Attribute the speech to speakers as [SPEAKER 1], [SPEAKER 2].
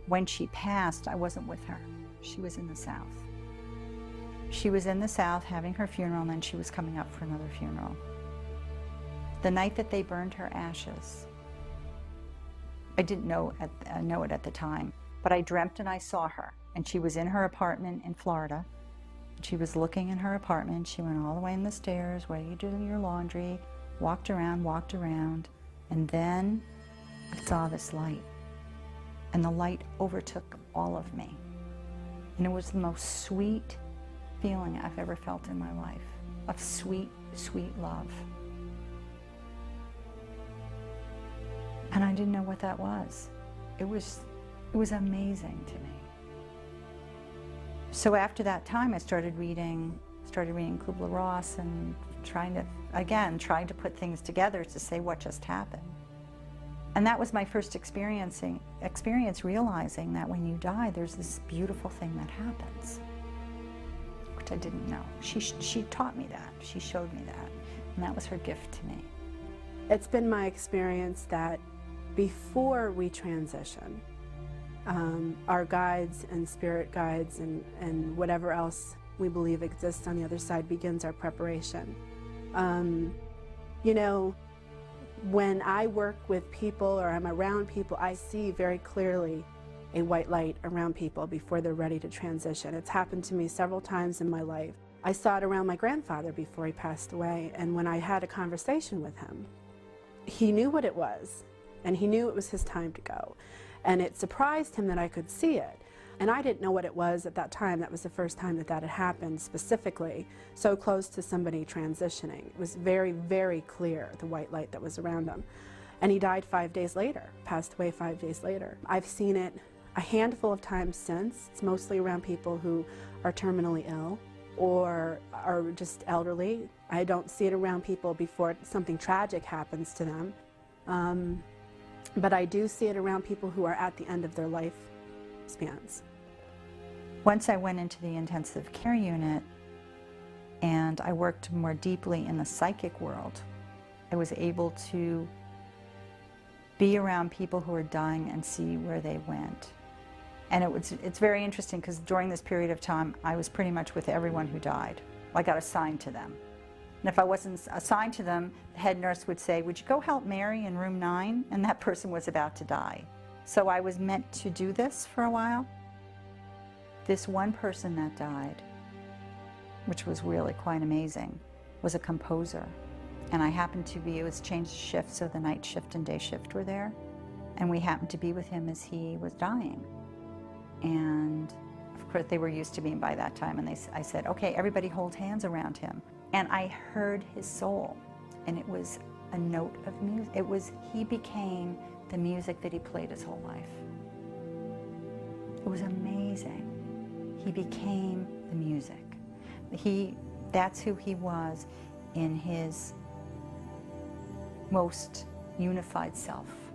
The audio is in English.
[SPEAKER 1] When she passed, I wasn't with her. She was in the South. She was in the South having her funeral, and then she was coming up for another funeral. The night that they burned her ashes, I didn't know it at the time, but I dreamt and I saw her, and she was in her apartment in Florida. She was looking in her apartment. She went all the way in the stairs, where you do your laundry, walked around, and then I saw this light, and the light overtook all of me. And it was the most sweet feeling I've ever felt in my life, of sweet, sweet love. And I didn't know what that was. It was amazing to me. So after that time, I started reading Kubler-Ross and trying to put things together to say what just happened. And that was my first experience realizing that when you die, there's this beautiful thing that happens, which I didn't know. She taught me that. She showed me that. And that was her gift to me.
[SPEAKER 2] It's been my experience that before we transition, our guides and spirit guides and whatever else we believe exists on the other side begins our preparation. You know, when I work with people or I'm around people, I see very clearly a white light around people before they're ready to transition. It's happened to me several times in my life. I saw it around my grandfather before he passed away, and when I had a conversation with him, he knew what it was, and he knew it was his time to go. And it surprised him that I could see it. And I didn't know what it was at that time. That was the first time that had happened specifically, so close to somebody transitioning. It was very, very clear, the white light that was around him. And he died 5 days later, passed away 5 days later. I've seen it a handful of times since. It's mostly around people who are terminally ill or are just elderly. I don't see it around people before something tragic happens to them. But I do see it around people who are at the end of their life spans.
[SPEAKER 1] Once I went into the intensive care unit and I worked more deeply in the psychic world, I was able to be around people who are dying and see where they went. And it's very interesting because during this period of time, I was pretty much with everyone who died. I got assigned to them. And if I wasn't assigned to them, the head nurse would say, "Would you go help Mary in room 9?" And that person was about to die. So I was meant to do this for a while. This one person that died, which was really quite amazing, was a composer. And I happened to be, it was changed shift, so the night shift and day shift were there. And we happened to be with him as he was dying. And of course they were used to me by that time, and I said, "Okay, everybody hold hands around him." And I heard his soul, and it was a note of music. He became the music that he played his whole life. It was amazing. He became the music. That's who he was in his most unified self.